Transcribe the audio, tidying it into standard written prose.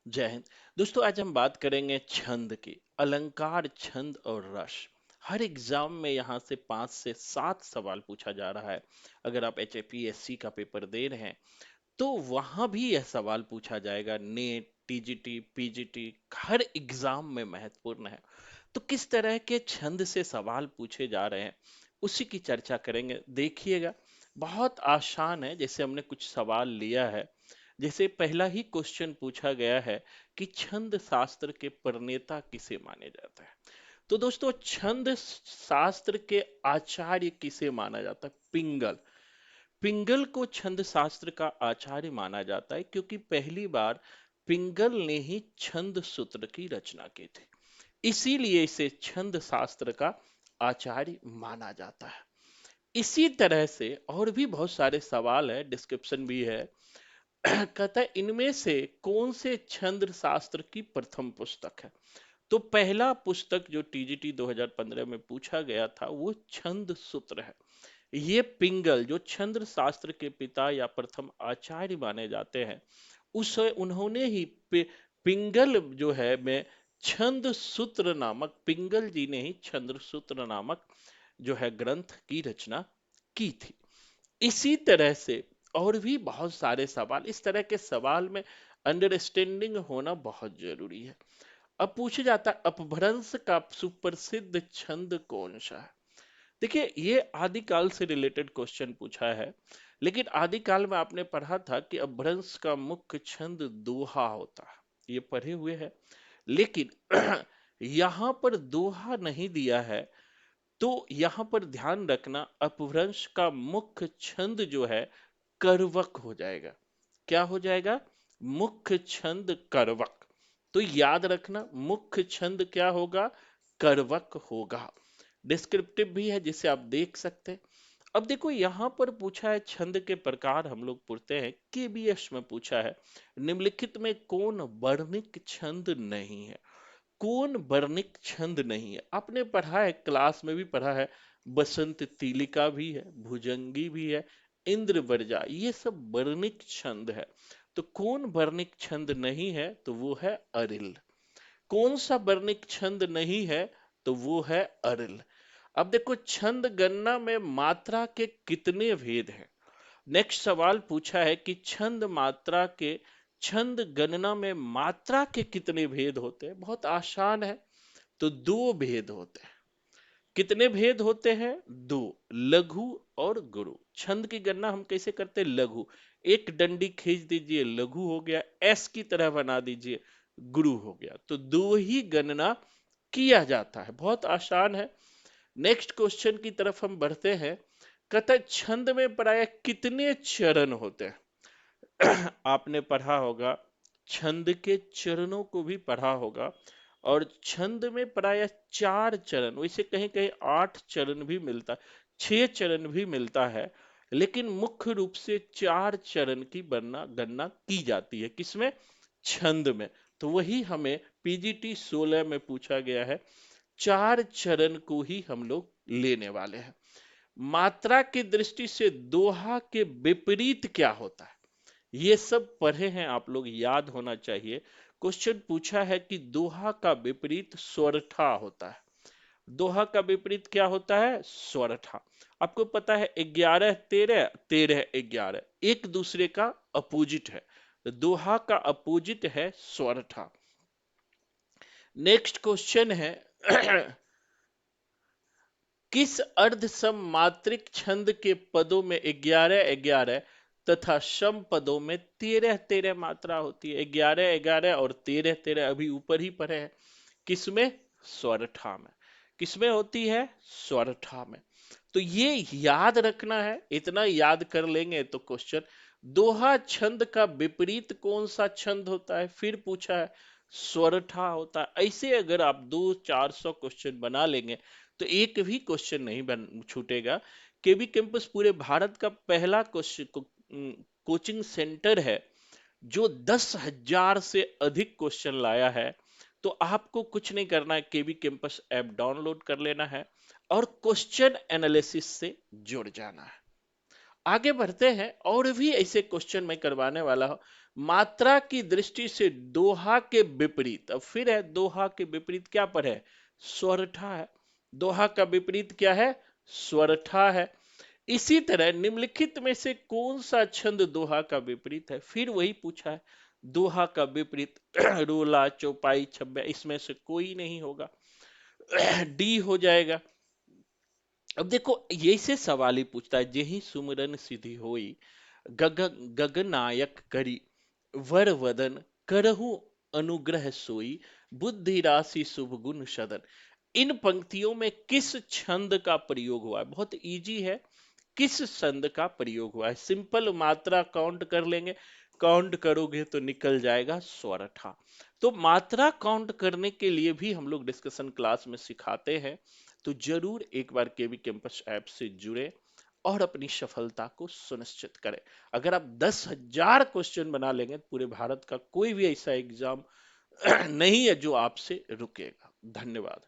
जय हिंद। दोस्तों, आज हम बात करेंगे छंद की। अलंकार, छंद और रस। हर एग्जाम में यहाँ से 5 से 7 सवाल पूछा जा रहा है। अगर आप HFPSC का पेपर दे रहे हैं तो वहां भी यह सवाल पूछा जाएगा। नेट, TGT, PGT हर एग्जाम में महत्वपूर्ण है। तो किस तरह के छंद से सवाल पूछे जा रहे हैं, उसी की चर्चा करेंगे। देखिएगा, बहुत आसान है। जैसे हमने कुछ सवाल लिया है। जैसे पहला ही क्वेश्चन पूछा गया है कि छंद शास्त्र के प्रणेता किसे माने जाता है। तो दोस्तों, छंद शास्त्र के आचार्य किसे माना जाता है? पिंगल। पिंगल को छंद शास्त्र का आचार्य माना जाता है क्योंकि पहली बार पिंगल ने ही छंद सूत्र की रचना की थी। इसीलिए इसे छंद शास्त्र का आचार्य माना जाता है। इसी तरह से और भी बहुत सारे सवाल है, डिस्क्रिप्शन भी है। कहता है, इनमें से कौन से छंद शास्त्र की प्रथम पुस्तक है? तो पहला पुस्तक जो TGT 2015 में पूछा गया था वो छंद सूत्र है। ये पिंगल जो छंद शास्त्र के पिता या प्रथम आचार्य माने जाते हैं, उस उन्होंने ही पिंगल जो है में छंद सूत्र नामक, पिंगल जी ने ही छंद सूत्र नामक जो है ग्रंथ की रचना की थी। इसी तरह से और भी बहुत सारे सवाल, इस तरह के सवाल में अंडरस्टैंडिंग होना बहुत जरूरी है। अब पूछा जाता है, अपभ्रंश का सुप्रसिद्ध छंद कौन सा है? देखिए, ये आदिकाल से रिलेटेड क्वेश्चन पूछा है। लेकिन आदिकाल में आपने पढ़ा था कि अपभ्रंश का मुख्य छंद दोहा होता है। ये पढ़े हुए है। लेकिन यहां पर दोहा नहीं दिया है। तो यहां पर ध्यान रखना, अपभ्रंश का मुख्य छंद जो है करवक हो जाएगा। क्या हो जाएगा? मुख्य छंद करवक। तो याद रखना, मुख्य छंद क्या होगा? करवक होगा। डिस्क्रिप्टिव भी है जिसे आप देख सकते हैं। अब देखो, यहां पर पूछा है छंद के प्रकार, हम लोग पढ़ते हैं KBS में पूछा है, निम्नलिखित में कौन वर्णिक छंद नहीं है? कौन वर्णिक छंद नहीं है? आपने पढ़ा है, क्लास में भी पढ़ा है। बसंत तीलिका भी है, भुजंगी भी है, इंद्र वर्जा, ये सब वर्णिक छंद है। तो कौन वर्णिक छंद नहीं है? तो वो है अरिल। कौन सा वर्णिक छंद नहीं है? तो वो है अरिल। अब देखो, छंद गणना में मात्रा के कितने भेद हैं? नेक्स्ट सवाल पूछा है कि छंद गणना में मात्रा के कितने भेद होते हैं? बहुत आसान है। तो 2 भेद होते हैं। कितने भेद होते हैं? 2। लघु और गुरु। छंद की गणना हम कैसे करते हैं? लघु, एक डंडी खींच दीजिए, लघु हो गया। एस की तरह बना दीजिए, गुरु हो गया। तो 2 ही गणना किया जाता है। बहुत आसान है। नेक्स्ट क्वेश्चन की तरफ हम बढ़ते हैं। कहता है, छंद में प्राय कितने चरण होते हैं? आपने पढ़ा होगा, छंद के चरणों को भी पढ़ा होगा। और छंद में प्राय 4 चरण, वैसे कहीं कहीं 8 चरण भी मिलता है, 6 चरण भी मिलता है। लेकिन मुख्य रूप से 4 चरण की गणना गणना की जाती है। किसमें? छंद में। तो वही हमें PGT 16 में पूछा गया है। 4 चरण को ही हम लोग लेने वाले हैं। मात्रा की दृष्टि से दोहा के विपरीत क्या होता है? ये सब पढ़े हैं आप लोग, याद होना चाहिए। क्वेश्चन पूछा है कि दोहा का विपरीत स्वरठा होता है। दोहा का विपरीत क्या होता है? स्वरठा। आपको पता है, 11 13 13 11 एक दूसरे का अपोजिट है। तो दोहा का अपोजिट है स्वरठा। नेक्स्ट क्वेश्चन है, किस अर्ध सममात्रिक छंद के पदों में 11 11 तथा सम पदों में 13 13 मात्रा होती है? 11 11 और 13 13 अभी ऊपर ही पढ़े हैं। किसमें? स्वरठा में। किसमें होती है? स्वरठा में। तो ये याद रखना है। इतना याद कर लेंगे तो क्वेश्चन। दोहा छंद का विपरीत कौन सा छंद होता है? फिर पूछा है, स्वरठा होता है। ऐसे अगर आप 200-400 क्वेश्चन बना लेंगे तो एक भी क्वेश्चन नहीं बन छूटेगा। केबी कैंपस पूरे भारत का पहला कोचिंग सेंटर है जो 10,000 से अधिक क्वेश्चन लाया है। तो आपको कुछ नहीं करना है, केबी कैंपस ऐप डाउनलोड कर लेना है और क्वेश्चन एनालिसिस से जुड़ जाना है। आगे बढ़ते हैं, और भी ऐसे क्वेश्चन मैं करवाने वाला हूं। मात्रा की दृष्टि से दोहा के विपरीत, अब फिर है दोहा के विपरीत क्या पर है, स्वरठा है। दोहा का विपरीत क्या है, स्वरठा है। इसी तरह निम्नलिखित में से कौन सा छंद दोहा का विपरीत है, फिर वही पूछा है। दोहा का विपरीत रोला चौपाई छब्बे, इसमें से कोई नहीं होगा। डी हो जाएगा। अब देखो ये से सवाल ही पूछता है, जेहि सुमरन सिद्धि होई, गग गगनायक करी, वर वदन करहु अनुग्रह सोई, बुद्धि राशि शुभ गुण सदन। इन पंक्तियों में किस छंद का प्रयोग हुआ है, बहुत इजी है। किस छंद का प्रयोग हुआ है, सिंपल मात्रा काउंट कर लेंगे, काउंट करोगे तो निकल जाएगा स्वरठा। तो मात्रा काउंट करने के लिए भी हम लोग डिस्कशन क्लास में सिखाते हैं। तो जरूर एक बार केवी कैंपस ऐप से जुड़े और अपनी सफलता को सुनिश्चित करें। अगर आप 10,000 क्वेश्चन बना लेंगे, पूरे भारत का कोई भी ऐसा एग्जाम नहीं है जो आपसे रुकेगा। धन्यवाद।